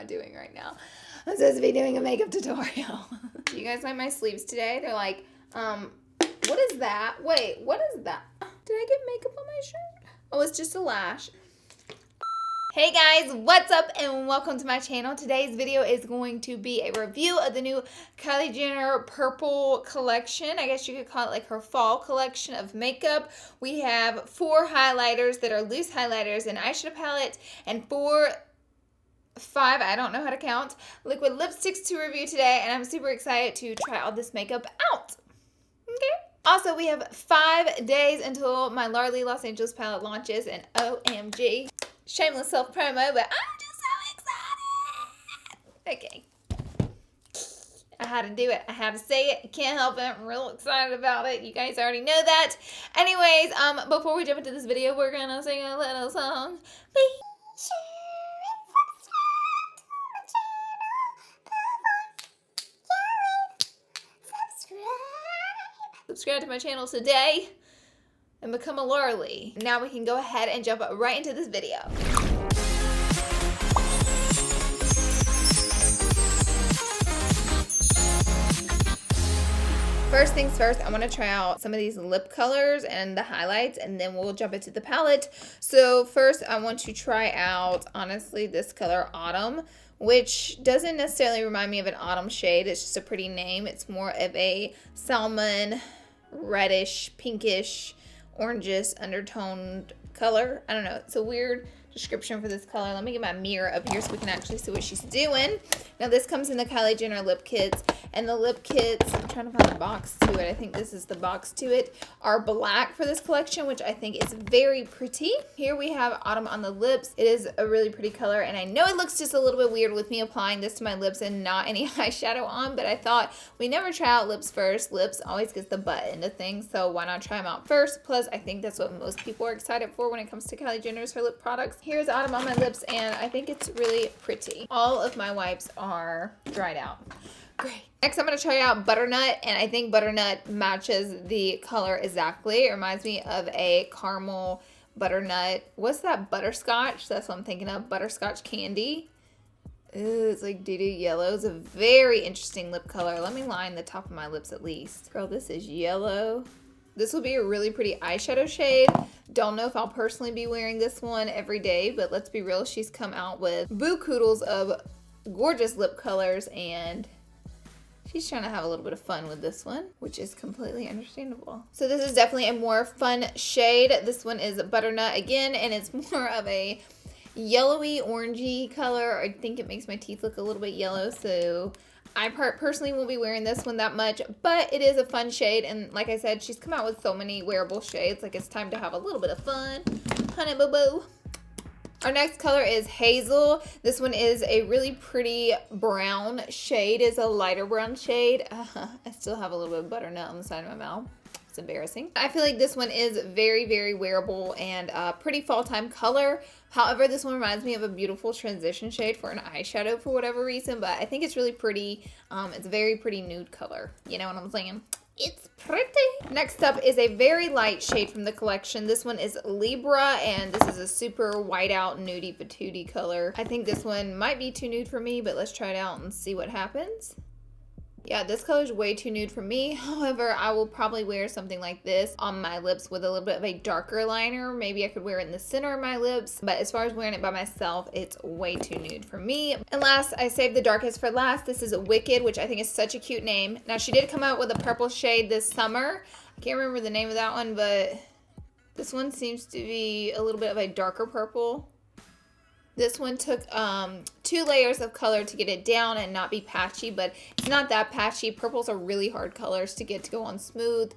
not doing right now. I'm supposed to be doing a makeup tutorial. Do you guys like my sleeves today? They're like, what is that? Wait, what is that? Did I get makeup on my shirt? Oh, it's just a lash. Hey guys, what's up and welcome to my channel. Today's video is going to be a review of the new Kylie Jenner purple collection. I guess you could call it like her fall collection of makeup. We have 4 highlighters that are loose highlighters, an eyeshadow palette, and 5, I don't know how to count, liquid lipsticks to review today, and I'm super excited to try all this makeup out. Okay. Also, we have 5 days until my Larlees Los Angeles palette launches, and OMG. Shameless self-promo, but I'm just so excited. Okay. I had to do it. I had to say it. Can't help it. I'm real excited about it. You guys already know that. Anyways, before we jump into this video, we're going to sing a little song. Be sure and subscribe to my channel today and become a Larlees. Now we can go ahead and jump right into this video. First things first, I want to try out some of these lip colors and the highlights, and then we'll jump into the palette. So first I want to try out, honestly, this color Autumn, which doesn't necessarily remind me of an autumn shade. It's just a pretty name. It's more of a salmon, reddish, pinkish, orangish undertoned color. I don't know. It's a weird description for this color. Let me get my mirror up here so we can actually see what she's doing. Now this comes in the Kylie Jenner lip kits, and the lip kits, I'm trying to find the box to it. I think this is the box to it, are black for this collection, which I think is very pretty. Here we have Autumn on the lips. It is a really pretty color, and I know it looks just a little bit weird with me applying this to my lips and not any eyeshadow on, but I thought we never try out lips first. Lips always gets the butt into things, so why not try them out first? Plus, I think that's what most people are excited for when it comes to Kylie Jenner's her lip products. Here's Autumn on my lips, and I think it's really pretty. All of my wipes are dried out. Great. Next, I'm going to try out Butternut, and I think Butternut matches the color exactly. It reminds me of a caramel butternut. What's that? Butterscotch? That's what I'm thinking of. Butterscotch candy. Ooh, it's like doo-doo yellow. It's a very interesting lip color. Let me line the top of my lips at least. Girl, this is yellow. This will be a really pretty eyeshadow shade. Don't know if I'll personally be wearing this one every day, but let's be real, she's come out with boo-koodles of gorgeous lip colors, and she's trying to have a little bit of fun with this one, which is completely understandable. So this is definitely a more fun shade. This one is Butternut again, and it's more of a yellowy, orangey color. I think it makes my teeth look a little bit yellow, so I personally won't be wearing this one that much, but it is a fun shade, and like I said, she's come out with so many wearable shades, like it's time to have a little bit of fun. Honey boo boo. Our next color is Hazel. This one is a really pretty brown shade. It's a lighter brown shade. I still have a little bit of butternut on the side of my mouth. It's embarrassing. I feel like this one is very, very wearable and pretty fall time color. However, this one reminds me of a beautiful transition shade for an eyeshadow for whatever reason, but I think it's really pretty. It's a very pretty nude color. You know what I'm saying? It's pretty. Next up is a very light shade from the collection. This one is Libra, and this is a super white out nudie patootie color. I think this one might be too nude for me, but let's try it out and see what happens. Yeah, this color is way too nude for me. However, I will probably wear something like this on my lips with a little bit of a darker liner. Maybe I could wear it in the center of my lips, but as far as wearing it by myself, it's way too nude for me. And last, I saved the darkest for last. This is Wicked, which I think is such a cute name. Now, she did come out with a purple shade this summer. I can't remember the name of that one, but this one seems to be a little bit of a darker purple. This one took 2 layers of color to get it down and not be patchy, but it's not that patchy. Purples are really hard colors to get to go on smooth.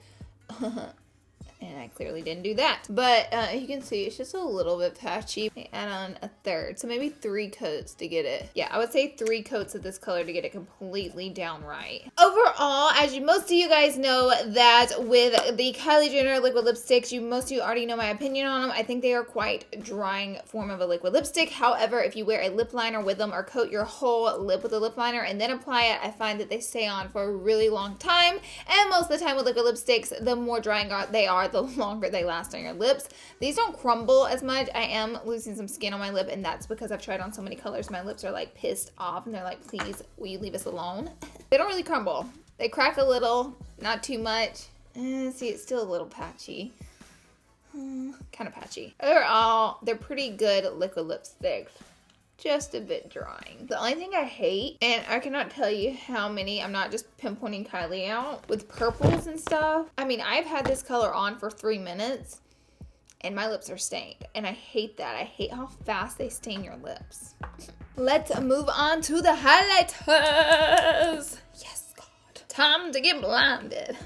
And I clearly didn't do that. But you can see it's just a little bit patchy. Add on a third. So maybe 3 coats to get it. Yeah, I would say 3 coats of this color to get it completely down right. Overall, as most of you guys know, that with the Kylie Jenner liquid lipsticks, most of you already know my opinion on them. I think they are quite drying form of a liquid lipstick. However, if you wear a lip liner with them or coat your whole lip with a lip liner and then apply it, I find that they stay on for a really long time. And most of the time with liquid lipsticks, the more drying they are, are, the longer they last on your lips. These don't crumble as much. I am losing some skin on my lip, and that's because I've tried on so many colors. My lips are like pissed off, and they're like, please, will you leave us alone? They don't really crumble. They crack a little, not too much. See, it's still a little patchy. Kind of patchy. Overall, they're pretty good liquid lipsticks. Just a bit drying. The only thing I hate, and I cannot tell you how many, I'm not just pinpointing Kylie out, with purples and stuff. I mean, I've had this color on for 3 minutes and my lips are stained. And I hate that. I hate how fast they stain your lips. Let's move on to the highlighters. Yes, God. Time to get blinded.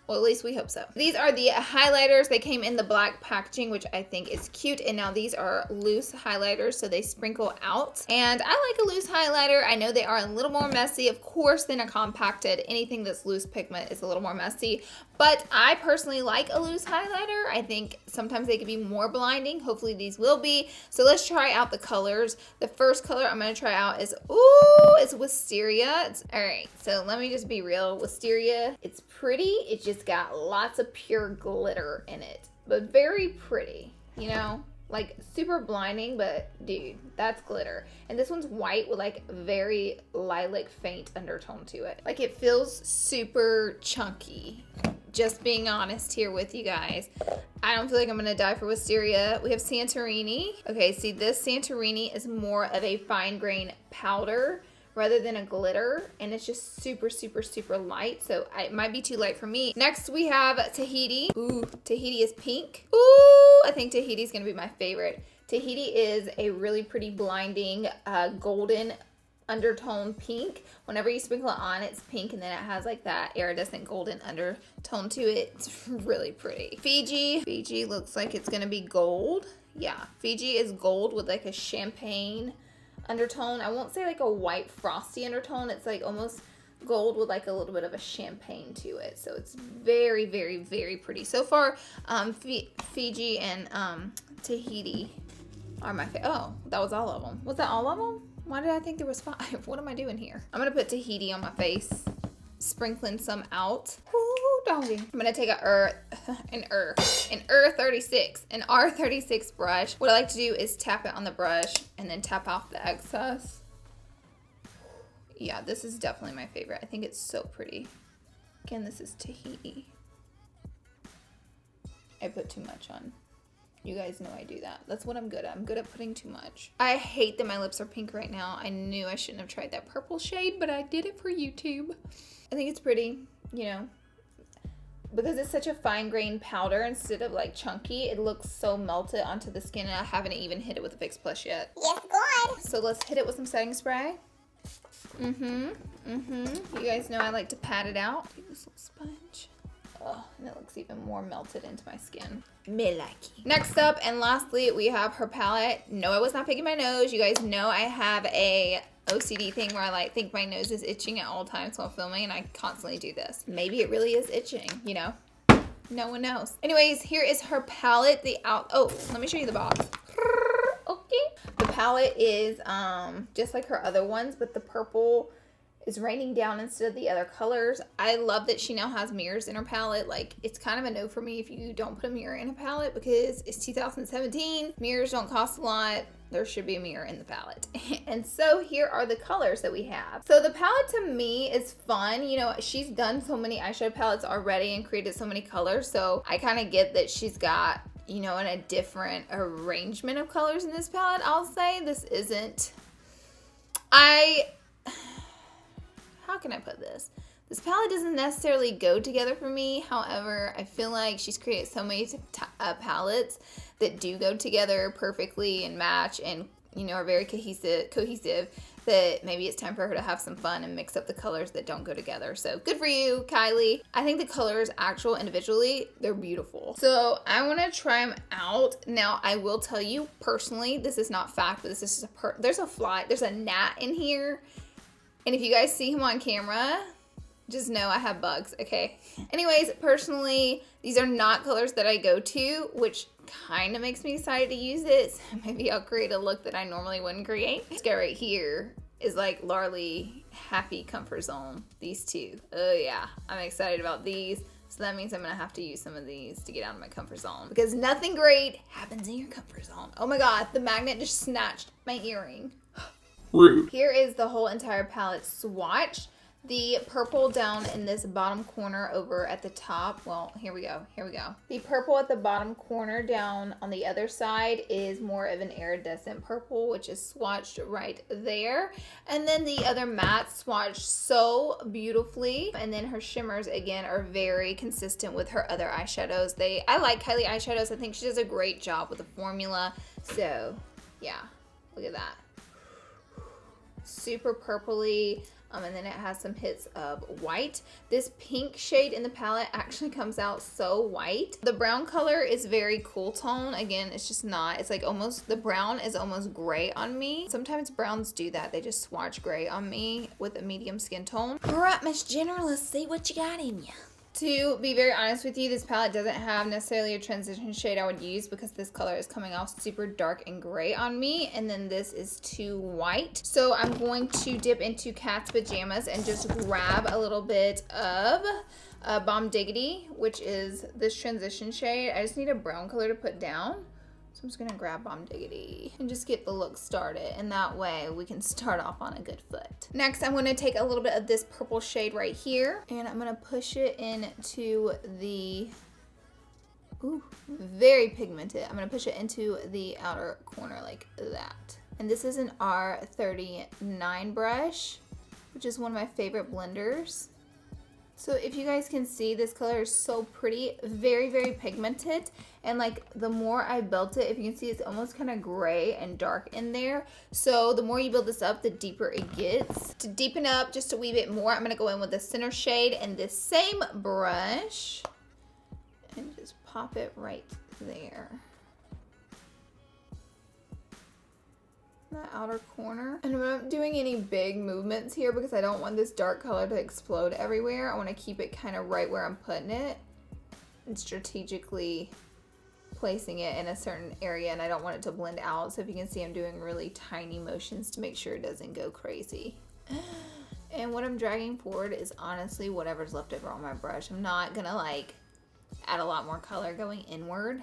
Well, at least we hope so. These are the highlighters. They came in the black packaging, which I think is cute. And now these are loose highlighters, so they sprinkle out. And I like a loose highlighter. I know they are a little more messy, of course, than a compacted. Anything that's loose pigment is a little more messy. But I personally like a loose highlighter. I think sometimes they can be more blinding. Hopefully these will be. So let's try out the colors. The first color I'm going to try out is, ooh, it's Wisteria. All right, so let me just be real. Wisteria, it's pretty. It just got lots of pure glitter in it, but very pretty, you know? Like super blinding, but dude, that's glitter. And this one's white with like very lilac faint undertone to it. Like it feels super chunky. Just being honest here with you guys. I don't feel like I'm gonna die for Wisteria. We have Santorini. Okay, see, this Santorini is more of a fine grain powder rather than a glitter, and it's just super, super, super light, so it might be too light for me. Next, we have Tahiti. Ooh, Tahiti is pink. Ooh, I think Tahiti is gonna be my favorite. Tahiti is a really pretty blinding golden undertone pink. Whenever you sprinkle it on, it's pink, and then it has like that iridescent golden undertone to it. It's really pretty. Fiji looks like it's gonna be gold. Yeah, Fiji is gold with like a champagne undertone. I won't say like a white frosty undertone. It's like almost gold with like a little bit of a champagne to it. So it's very, very, very pretty. So far, Fiji and Tahiti are my favorite. Oh, that was all of them. Was that all of them? Why did I think there was 5? What am I doing here? I'm gonna put Tahiti on my face, sprinkling some out. Ooh, doggy. I'm gonna take an R36 brush. What I like to do is tap it on the brush and then tap off the excess. Yeah, this is definitely my favorite. I think it's so pretty. Again, this is Tahiti. I put too much on. You guys know I do that. That's what I'm good at. I'm good at putting too much. I hate that my lips are pink right now. I knew I shouldn't have tried that purple shade, but I did it for YouTube. I think it's pretty, you know, because it's such a fine grain powder instead of like chunky. It looks so melted onto the skin, and I haven't even hit it with a Fix Plus yet. Yes, God. So let's hit it with some setting spray. You guys know I like to pat it out. Use this little sponge. Oh, and it looks even more melted into my skin. Me likey. Next up and lastly, we have her palette. No, I was not picking my nose. You guys know I have a OCD thing where I like think my nose is itching at all times while filming, and I constantly do this. Maybe it really is itching, you know? No one knows. Anyways, here is her palette. Oh, let me show you the box. Okay. The palette is just like her other ones, but the purple is raining down instead of the other colors. I love that she now has mirrors in her palette. Like, it's kind of a no for me if you don't put a mirror in a palette, because it's 2017. Mirrors don't cost a lot. There should be a mirror in the palette. And so here are the colors that we have. So the palette to me is fun. You know, she's done so many eyeshadow palettes already and created so many colors. So I kind of get that she's got, you know, a different arrangement of colors in this palette. I'll say this isn't, how can I put this? This palette doesn't necessarily go together for me. However, I feel like she's created so many palettes that do go together perfectly and match and, you know, are very cohesive, that maybe it's time for her to have some fun and mix up the colors that don't go together. So good for you, Kylie. I think the colors individually, they're beautiful. So I want to try them out. Now, I will tell you personally, this is not fact, but this is just there's a gnat in here. And if you guys see him on camera, just know I have bugs, okay? Anyways, personally, these are not colors that I go to, which kind of makes me excited to use it. So maybe I'll create a look that I normally wouldn't create. This guy right here is like Larlees Happy Comfort Zone. These two. Oh yeah, I'm excited about these. So that means I'm gonna have to use some of these to get out of my comfort zone, because nothing great happens in your comfort zone. Oh my god, the magnet just snatched my earring. Rude. Here is the whole entire palette swatch. The purple down in this bottom corner over at the top. Well, here we go. The purple at the bottom corner down on the other side is more of an iridescent purple, which is swatched right there. And then the other matte swatched so beautifully. And then her shimmers, again, are very consistent with her other eyeshadows. I like Kylie eyeshadows. I think she does a great job with the formula. So, yeah, look at that. Super purpley. And then it has some hits of white. This pink shade in the palette actually comes out so white. The brown color is very cool tone. Again, it's just not. It's like almost, the brown is almost gray on me. Sometimes browns do that. They just swatch gray on me with a medium skin tone. All right, Miss Jenner, let's see what you got in you. To be very honest with you, this palette doesn't have necessarily a transition shade I would use, because this color is coming off super dark and gray on me, and then this is too white. So I'm going to dip into Cat's Pajamas and just grab a little bit of Bomb Diggity, which is this transition shade. I just need a brown color to put down. So I'm just gonna grab Bomb Diggity and just get the look started, and that way we can start off on a good foot. Next, I'm gonna take a little bit of this purple shade right here, and I'm gonna push it into the, ooh, very pigmented. I'm gonna push it into the outer corner like that. And this is an R39 brush, which is one of my favorite blenders. So if you guys can see, this color is so pretty, very, very pigmented. And like the more I built it, if you can see, it's almost kind of gray and dark in there. So the more you build this up, the deeper it gets. To deepen up just a wee bit more, I'm gonna go in with the center shade and this same brush and just pop it right there. The outer corner. And I'm not doing any big movements here because I don't want this dark color to explode everywhere. I want to keep it kind of right where I'm putting it and strategically placing it in a certain area, and I don't want it to blend out. So if you can see, I'm doing really tiny motions to make sure it doesn't go crazy. And what I'm dragging forward is honestly whatever's left over on my brush. I'm not gonna like add a lot more color going inward.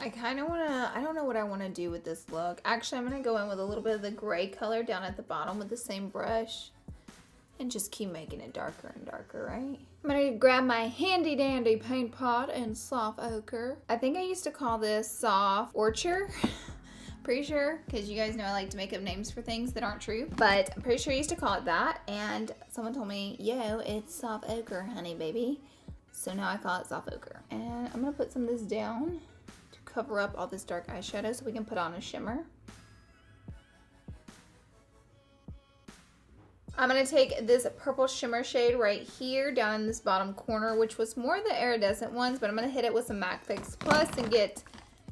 I kind of want to, I don't know what I want to do with this look. Actually, I'm going to go in with a little bit of the gray color down at the bottom with the same brush and just keep making it darker and darker, right? I'm going to grab my handy dandy paint pot and soft ochre. I think I used to call this soft orchard. Pretty sure, because you guys know I like to make up names for things that aren't true, but I'm pretty sure I used to call it that, and someone told me, yo, it's soft ochre, honey baby. So now I call it soft ochre. And I'm gonna put some of this down to cover up all this dark eyeshadow so we can put on a shimmer. I'm gonna take this purple shimmer shade right here down in this bottom corner, which was more the iridescent ones, but I'm gonna hit it with some MAC Fix Plus and get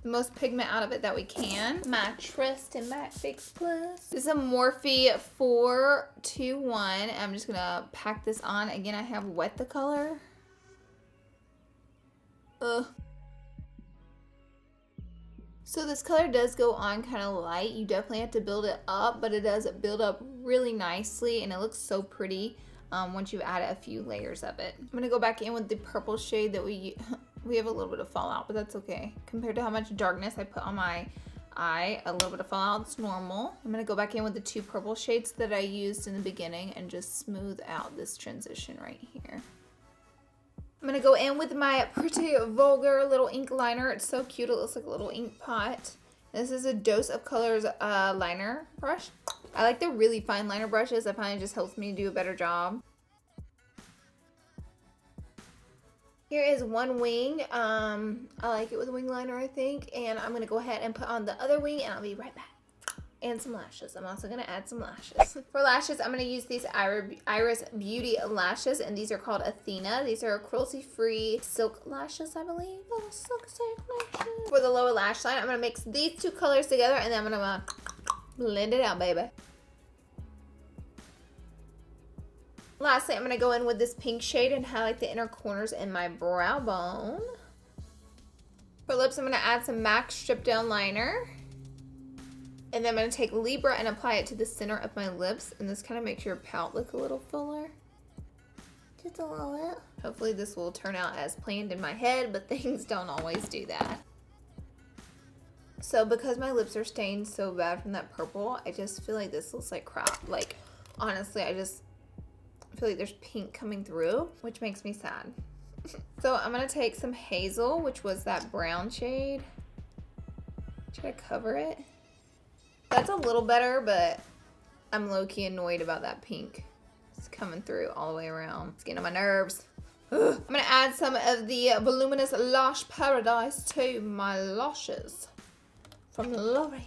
the most pigment out of it that we can. My trust in MAC Fix Plus. This is a Morphe 421. I'm just gonna pack this on. Again, I have Wet the color. So this color does go on kind of light. You definitely have to build it up, but it does build up really nicely, and it looks so pretty once you add a few layers of it. I'm gonna go back in with the purple shade that we have a little bit of fallout, but that's okay. Compared to how much darkness I put on my eye, a little bit of fallout is normal. I'm gonna go back in with the two purple shades that I used in the beginning and just smooth out this transition right here. I'm going to go in with my pretty vulgar little ink liner. It's so cute. It looks like a little ink pot. This is a Dose of Colors liner brush. I like the really fine liner brushes. I find it just helps me do a better job. Here is one wing. I like it with a wing liner, I think. And I'm going to go ahead and put on the other wing, and I'll be right back. And some lashes. I'm also going to add some lashes. For lashes, I'm going to use these Iris Beauty lashes, and these are called Athena. These are cruelty-free silk lashes, I believe. Little silk lashes. For the lower lash line, I'm going to mix these two colors together, and then I'm going to blend it out, baby. Lastly, I'm going to go in with this pink shade and highlight the inner corners in my brow bone. For lips, I'm going to add some MAC Strip Down Liner. And then I'm going to take Libra and apply it to the center of my lips. And this kind of makes your pout look a little fuller. Just a little bit. Hopefully this will turn out as planned in my head, but things don't always do that. So because my lips are stained so bad from that purple, I just feel like this looks like crap. Like, honestly, I just feel like there's pink coming through, which makes me sad. So I'm going to take some Hazel, which was that brown shade. Try to cover it. That's a little better, but I'm low-key annoyed about that pink. It's coming through all the way around. It's getting on my nerves. Ugh. I'm going to add some of the Voluminous Lash Paradise to my lashes from L'Oreal.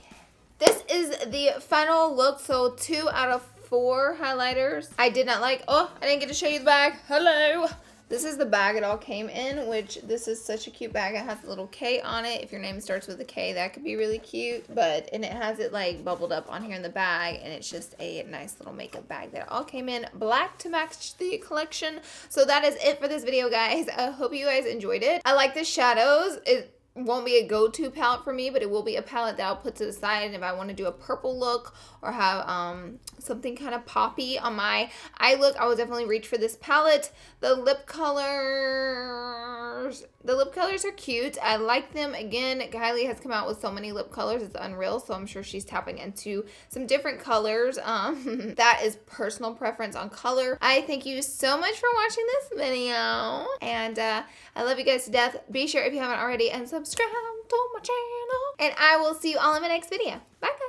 This is the final look, so 2 out of 4 highlighters. I did not like, oh, I didn't get to show you the bag. Hello. This is the bag it all came in, which this is such a cute bag. It has a little K on it. If your name starts with a K, that could be really cute. And it has it like bubbled up on here in the bag, and it's just a nice little makeup bag that all came in black to match the collection. So that is it for this video, guys. I hope you guys enjoyed it. I like the shadows. It won't be a go-to palette for me, but it will be a palette that I'll put to the side. And if I want to do a purple look or have something kind of poppy on my eye look, I will definitely reach for this palette. The lip colors are cute. I like them. Again, Kylie has come out with so many lip colors, it's unreal. So I'm sure she's tapping into some different colors. That is personal preference on color. I thank you so much for watching this video, and I love you guys to death. Be sure, if you haven't already, and subscribe to my channel, and I will see you all in my next video. Bye, guys.